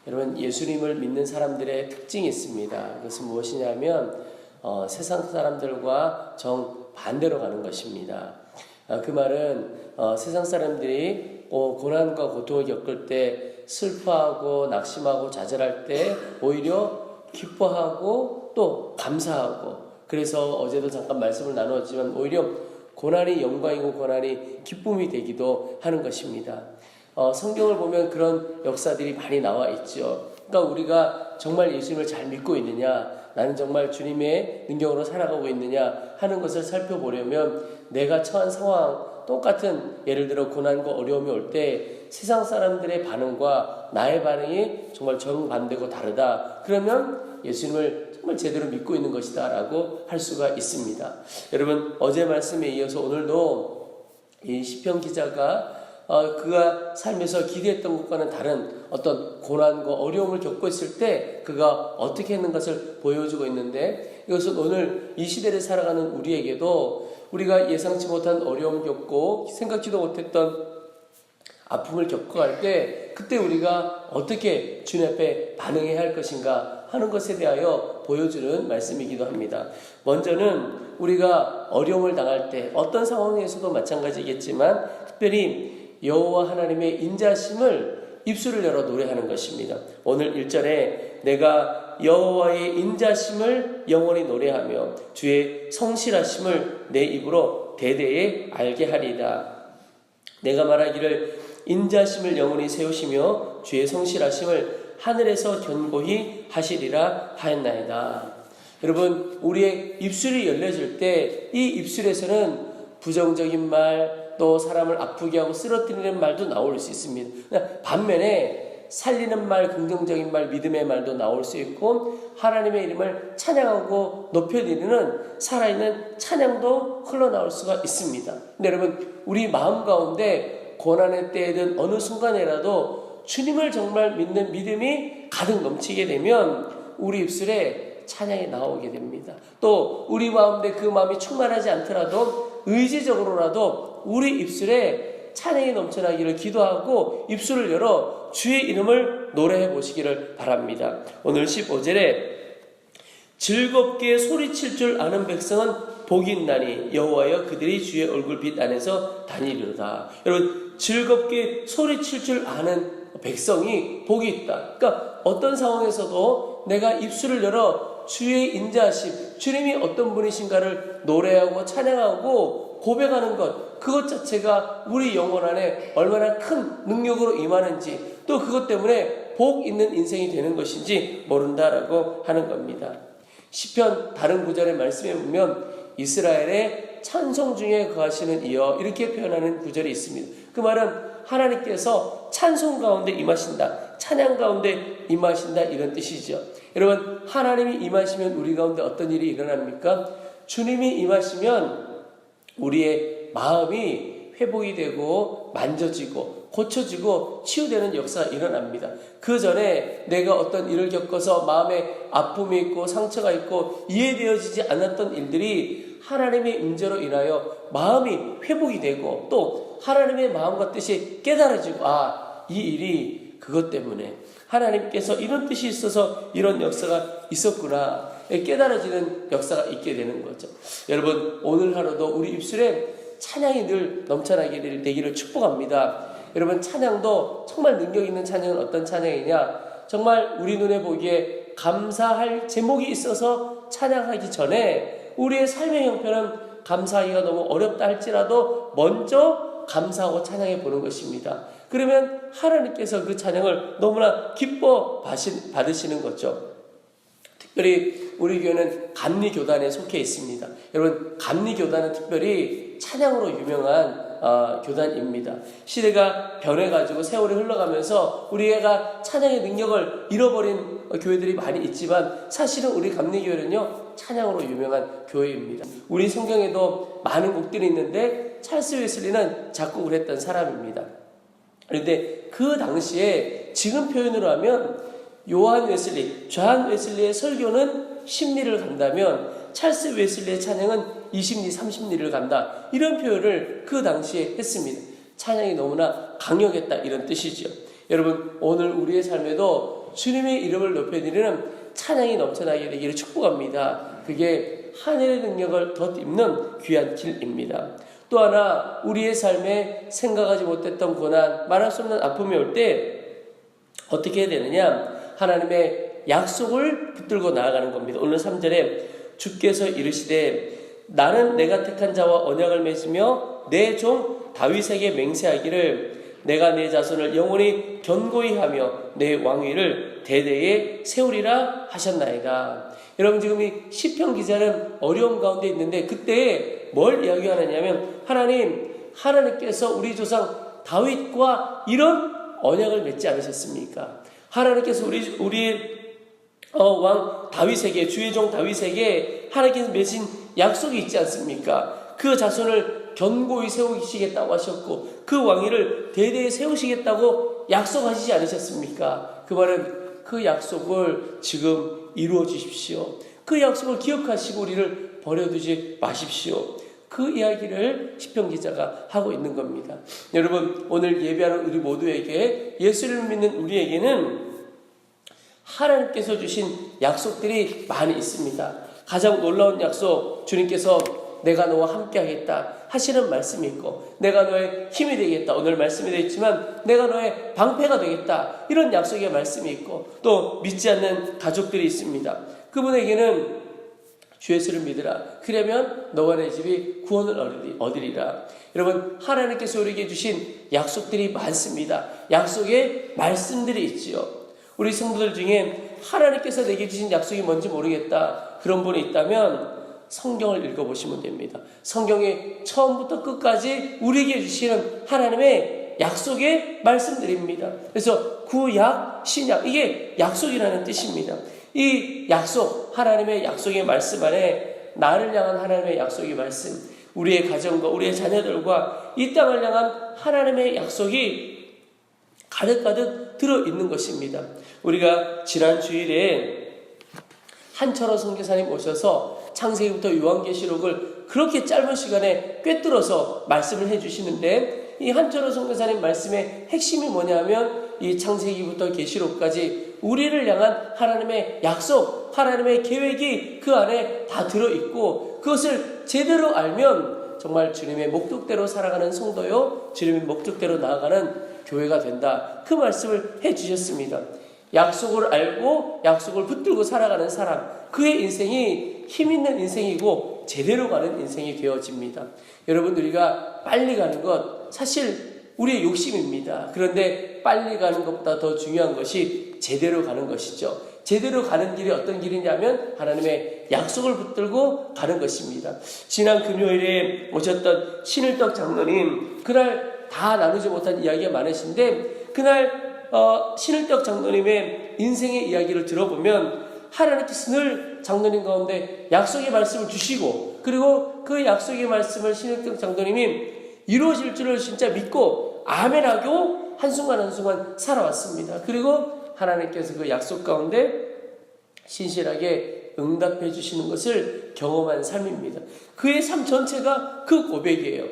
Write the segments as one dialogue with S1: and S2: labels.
S1: 여러분, 예수님을 믿는 사람들의 특징이 있습니다. 그것은 무엇이냐면 세상 사람들과 정반대로 가는 것입니다. 그 말은 세상 사람들이 고난과 고통을 겪을 때 슬퍼하고 낙심하고 좌절할 때 오히려 기뻐하고 또 감사하고, 그래서 어제도 잠깐 말씀을 나누었지만 오히려 고난이 영광이고 고난이 기쁨이 되기도 하는 것입니다. 성경을 보면 그런 역사들이 많이 나와 있죠. 그러니까 우리가 정말 예수님을 잘 믿고 있느냐, 나는 정말 주님의 능력으로 살아가고 있느냐 하는 것을 살펴보려면 내가 처한 상황, 똑같은 예를 들어 고난과 어려움이 올 때 세상 사람들의 반응과 나의 반응이 정말 정반대고 다르다. 그러면 예수님을 정말 제대로 믿고 있는 것이다 라고 할 수가 있습니다. 여러분, 어제 말씀에 이어서 오늘도 이 시편 기자가 그가 삶에서 기대했던 것과는 다른 어떤 고난과 어려움을 겪고 있을 때 그가 어떻게 했는 것을 보여주고 있는데, 이것은 오늘 이 시대를 살아가는 우리에게도 우리가 예상치 못한 어려움을 겪고 생각지도 못했던 아픔을 겪어갈 때 그때 우리가 어떻게 주님 앞에 반응해야 할 것인가 하는 것에 대하여 보여주는 말씀이기도 합니다. 먼저는 우리가 어려움을 당할 때 어떤 상황에서도 마찬가지겠지만 특별히 여호와 하나님의 인자심을 입술을 열어 노래하는 것입니다. 오늘 1절에 내가 여호와의 인자심을 영원히 노래하며 주의 성실하심을 내 입으로 대대에 알게 하리이다. 내가 말하기를 인자심을 영원히 세우시며 주의 성실하심을 하늘에서 견고히 하시리라 하였나이다. 여러분, 우리의 입술이 열려질 때 이 입술에서는 부정적인 말, 또 사람을 아프게 하고 쓰러뜨리는 말도 나올 수 있습니다. 반면에 살리는 말, 긍정적인 말, 믿음의 말도 나올 수 있고 하나님의 이름을 찬양하고 높여드리는 살아있는 찬양도 흘러나올 수가 있습니다. 근데 여러분, 우리 마음 가운데 고난의 때에든 어느 순간에라도 주님을 정말 믿는 믿음이 가득 넘치게 되면 우리 입술에 찬양이 나오게 됩니다. 또 우리 마음에 그 마음이 충만하지 않더라도 의지적으로라도 우리 입술에 찬양이 넘쳐나기를 기도하고 입술을 열어 주의 이름을 노래해 보시기를 바랍니다. 오늘 15절에 즐겁게 소리칠 줄 아는 백성은 복이 있나니 여호와여 그들이 주의 얼굴빛 안에서 다니리로다. 여러분, 즐겁게 소리칠 줄 아는 백성이 복이 있다. 그러니까 어떤 상황에서도 내가 입술을 열어 주의 인자하심, 주님이 어떤 분이신가를 노래하고 찬양하고 고백하는 것, 그것 자체가 우리 영혼 안에 얼마나 큰 능력으로 임하는지, 또 그것 때문에 복 있는 인생이 되는 것인지 모른다라고 하는 겁니다. 시편 다른 구절의 말씀에 보면 이스라엘의 찬송 중에 거하시는 이여, 이렇게 표현하는 구절이 있습니다. 그 말은 하나님께서 찬송 가운데 임하신다, 찬양 가운데 임하신다, 이런 뜻이죠. 여러분, 하나님이 임하시면 우리 가운데 어떤 일이 일어납니까? 주님이 임하시면 우리의 마음이 회복이 되고 만져지고 고쳐지고 치유되는 역사가 일어납니다. 그 전에 내가 어떤 일을 겪어서 마음에 아픔이 있고 상처가 있고 이해되어지지 않았던 일들이 하나님의 임재로 인하여 마음이 회복이 되고 또 하나님의 마음과 뜻이 깨달아지고, 이 일이 그것 때문에 하나님께서 이런 뜻이 있어서 이런 역사가 있었구나 깨달아지는 역사가 있게 되는 거죠. 여러분, 오늘 하루도 우리 입술에 찬양이 늘 넘쳐나게 되기를 축복합니다. 여러분, 찬양도 정말 능력 있는 찬양은 어떤 찬양이냐, 정말 우리 눈에 보기에 감사할 제목이 있어서 찬양하기 전에 우리의 삶의 형편은 감사하기가 너무 어렵다 할지라도 먼저 감사하고 찬양해 보는 것입니다. 그러면 하나님께서 그 찬양을 너무나 기뻐 받으시는 거죠. 특별히 우리 교회는 감리교단에 속해 있습니다. 여러분, 감리교단은 특별히 찬양으로 유명한 교단입니다. 시대가 변해가지고 세월이 흘러가면서 우리가 찬양의 능력을 잃어버린 교회들이 많이 있지만 사실은 우리 감리교회는요, 찬양으로 유명한 교회입니다. 우리 성경에도 많은 곡들이 있는데 찰스 웨슬리는 작곡을 했던 사람입니다. 그런데 그 당시에 지금 표현으로 하면 요한 웨슬리, 존 웨슬리의 설교는 10리를 간다면 찰스 웨슬리의 찬양은 20리, 30리를 간다, 이런 표현을 그 당시에 했습니다. 찬양이 너무나 강력했다, 이런 뜻이죠. 여러분, 오늘 우리의 삶에도 주님의 이름을 높여드리는 찬양이 넘쳐나게 되기를 축복합니다. 그게 하늘의 능력을 덧입는 귀한 길입니다. 또 하나, 우리의 삶에 생각하지 못했던 고난, 말할 수 없는 아픔이 올 때 어떻게 해야 되느냐? 하나님의 약속을 붙들고 나아가는 겁니다. 오늘 3절에 주께서 이르시되 나는 내가 택한 자와 언약을 맺으며 내 종 다윗에게 맹세하기를 내가 내 자손을 영원히 견고히 하며 내 왕위를 대대에 세우리라 하셨나이다. 여러분, 지금 이 시편 기자는 어려움 가운데 있는데 그때 뭘 이야기하느냐면 하나님께서 우리 조상 다윗과 이런 언약을 맺지 않으셨습니까? 하나님께서 우리의 왕 다윗에게, 주의 종 다윗에게 하나님께서 맺은 약속이 있지 않습니까? 그 자손을 견고히 세우시겠다고 하셨고 그 왕위를 대대에 세우시겠다고 약속하시지 않으셨습니까? 그 말은 그 약속을 지금 이루어 주십시오. 그 약속을 기억하시고 우리를 버려두지 마십시오. 그 이야기를 시편 기자가 하고 있는 겁니다. 여러분, 오늘 예배하는 우리 모두에게, 예수를 믿는 우리에게는 하나님께서 주신 약속들이 많이 있습니다. 가장 놀라운 약속, 주님께서 내가 너와 함께 하겠다 하시는 말씀이 있고, 내가 너의 힘이 되겠다, 오늘 말씀이 되어 있지만 내가 너의 방패가 되겠다, 이런 약속의 말씀이 있고, 또 믿지 않는 가족들이 있습니다. 그분에게는 주 예수를 믿으라, 그러면 너와 내 집이 구원을 얻으리라. 여러분, 하나님께서 우리에게 주신 약속들이 많습니다. 약속의 말씀들이 있지요. 우리 성도들 중에 하나님께서 내게 주신 약속이 뭔지 모르겠다, 그런 분이 있다면 성경을 읽어보시면 됩니다. 성경의 처음부터 끝까지 우리에게 주시는 하나님의 약속의 말씀들입니다. 그래서 구약, 신약, 이게 약속이라는 뜻입니다. 이 약속, 하나님의 약속의 말씀 안에 나를 향한 하나님의 약속의 말씀, 우리의 가정과 우리의 자녀들과 이 땅을 향한 하나님의 약속이 가득가득 들어있는 것입니다. 우리가 지난 주일에 한철호 선교사님 오셔서 창세기부터 요한계시록을 그렇게 짧은 시간에 꿰뚫어서 말씀을 해주시는데, 이 한철호 선교사님 말씀의 핵심이 뭐냐면 이 창세기부터 계시록까지 우리를 향한 하나님의 약속, 하나님의 계획이 그 안에 다 들어있고, 그것을 제대로 알면 정말 주님의 목적대로 살아가는 성도요, 주님의 목적대로 나아가는 교회가 된다, 그 말씀을 해주셨습니다. 약속을 알고 약속을 붙들고 살아가는 사람, 그의 인생이 힘있는 인생이고 제대로 가는 인생이 되어집니다. 여러분, 우리가 빨리 가는 것 사실 우리의 욕심입니다. 그런데 빨리 가는 것보다 더 중요한 것이 제대로 가는 것이죠. 제대로 가는 길이 어떤 길이냐면 하나님의 약속을 붙들고 가는 것입니다. 지난 금요일에 오셨던 신일덕 장로님, 그날 다 나누지 못한 이야기가 많으신데, 그날 신일덕 장로님의 인생의 이야기를 들어보면 하나님께서 늘 장로님 가운데 약속의 말씀을 주시고, 그리고 그 약속의 말씀을 신일덕 장로님이 이루어질 줄을 진짜 믿고 아멘하고 한순간 한순간 살아왔습니다. 그리고 하나님께서 그 약속 가운데 신실하게 응답해 주시는 것을 경험한 삶입니다. 그의 삶 전체가 그 고백이에요.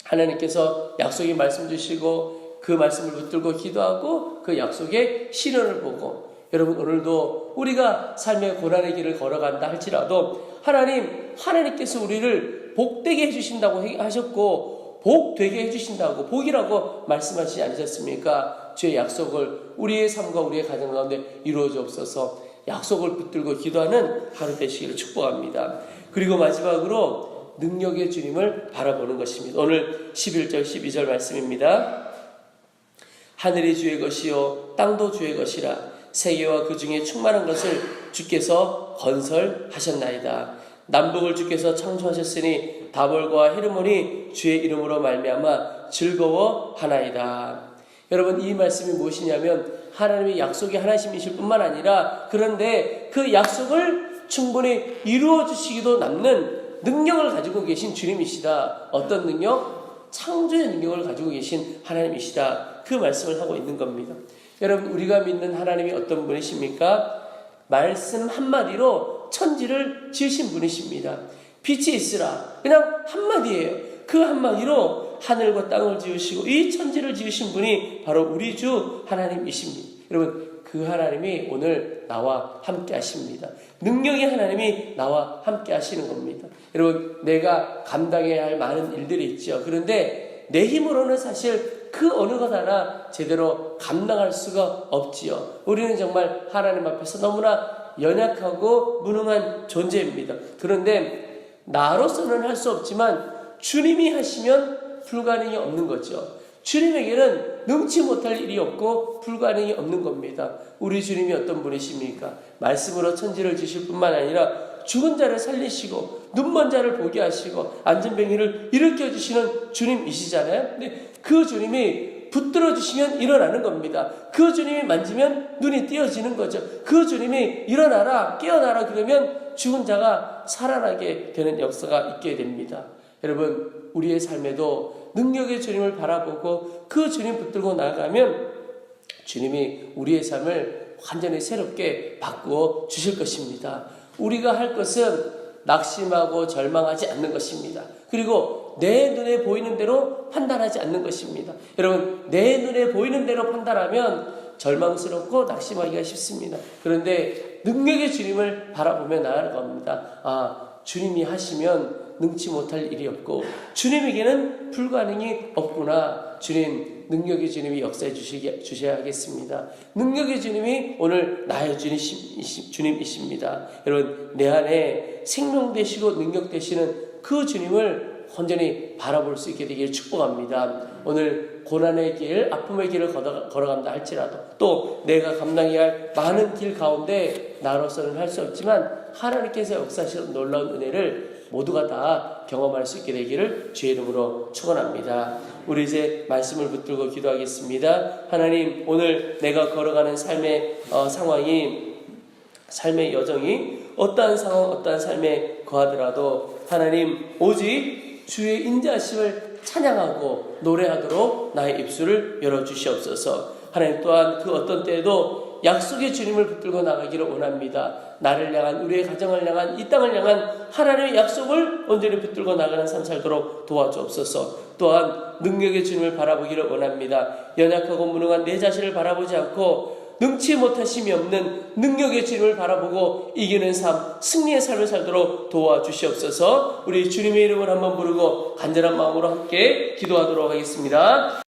S1: 하나님께서 약속의 말씀 주시고 그 말씀을 붙들고 기도하고 그 약속의 실현을 보고, 여러분, 오늘도 우리가 삶의 고난의 길을 걸어간다 할지라도 하나님께서 우리를 복되게 해주신다고 하셨고 복되게 해주신다고, 복이라고 말씀하시지 않으셨습니까? 주의 약속을 우리의 삶과 우리의 가정 가운데 이루어 주옵소서. 약속을 붙들고 기도하는 하루 되시기를 축복합니다. 그리고 마지막으로 능력의 주님을 바라보는 것입니다. 오늘 11절 12절 말씀입니다. 하늘이 주의 것이요 땅도 주의 것이라, 세계와 그 중에 충만한 것을 주께서 건설하셨나이다. 남북을 주께서 창조하셨으니 다볼과 헤르몬이 주의 이름으로 말미암아 즐거워하나이다. 여러분, 이 말씀이 무엇이냐면 하나님의 약속이 하나님이실 뿐만 아니라, 그런데 그 약속을 충분히 이루어 주시기도 남는 능력을 가지고 계신 주님이시다. 어떤 능력? 창조의 능력을 가지고 계신 하나님이시다. 그 말씀을 하고 있는 겁니다. 여러분, 우리가 믿는 하나님이 어떤 분이십니까? 말씀 한마디로 천지를 지으신 분이십니다. 빛이 있으라, 그냥 한마디예요. 그 한마디로 하늘과 땅을 지으시고 이 천지를 지으신 분이 바로 우리 주 하나님이십니다. 여러분, 그 하나님이 오늘 나와 함께 하십니다. 능력의 하나님이 나와 함께 하시는 겁니다. 여러분, 내가 감당해야 할 많은 일들이 있죠. 그런데 내 힘으로는 사실 그 어느 것 하나 제대로 감당할 수가 없지요. 우리는 정말 하나님 앞에서 너무나 연약하고 무능한 존재입니다. 그런데 나로서는 할 수 없지만 주님이 하시면 불가능이 없는 거죠. 주님에게는 능치 못할 일이 없고 불가능이 없는 겁니다. 우리 주님이 어떤 분이십니까? 말씀으로 천지를 주실 뿐만 아니라 죽은 자를 살리시고 눈먼 자를 보게 하시고 안전병이를 일으켜 주시는 주님이시잖아요. 근데 그 주님이 붙들어 주시면 일어나는 겁니다. 그 주님이 만지면 눈이 띄어지는 거죠. 그 주님이 일어나라, 깨어나라 그러면 죽은 자가 살아나게 되는 역사가 있게 됩니다. 여러분, 우리의 삶에도 능력의 주님을 바라보고 그 주님 붙들고 나아가면 주님이 우리의 삶을 완전히 새롭게 바꾸어 주실 것입니다. 우리가 할 것은 낙심하고 절망하지 않는 것입니다. 그리고 내 눈에 보이는 대로 판단하지 않는 것입니다. 여러분, 내 눈에 보이는 대로 판단하면 절망스럽고 낙심하기가 쉽습니다. 그런데 능력의 주님을 바라보며 나아갑니다. 주님이 하시면 능치 못할 일이 없고 주님에게는 불가능이 없구나. 주님, 능력의 주님이 역사해 주셔야 하겠습니다. 능력의 주님이 오늘 나의 주님이십니다. 여러분, 내 안에 생명 되시고 능력 되시는 그 주님을 온전히 바라볼 수 있게 되기를 축복합니다. 오늘 고난의 길, 아픔의 길을 걸어간다 할지라도 또 내가 감당해야 할 많은 길 가운데 나로서는 할 수 없지만 하나님께서 역사하시는 놀라운 은혜를 모두가 다 경험할 수 있게 되기를 주의 이름으로 축원합니다. 우리 이제 말씀을 붙들고 기도하겠습니다. 하나님, 오늘 내가 걸어가는 삶의 상황이, 삶의 여정이 어떠한 상황, 어떠한 삶에 거하더라도 하나님, 오직 주의 인자하심을 찬양하고 노래하도록 나의 입술을 열어주시옵소서. 하나님, 또한 그 어떤 때에도 약속의 주님을 붙들고 나가기를 원합니다. 나를 향한, 우리의 가정을 향한, 이 땅을 향한 하나님의 약속을 온전히 붙들고 나가는 삶 살도록 도와주옵소서. 또한 능력의 주님을 바라보기를 원합니다. 연약하고 무능한 내 자신을 바라보지 않고 능치 못하심이 없는 능력의 주님을 바라보고 이기는 삶, 승리의 삶을 살도록 도와주시옵소서. 우리 주님의 이름을 한번 부르고 간절한 마음으로 함께 기도하도록 하겠습니다.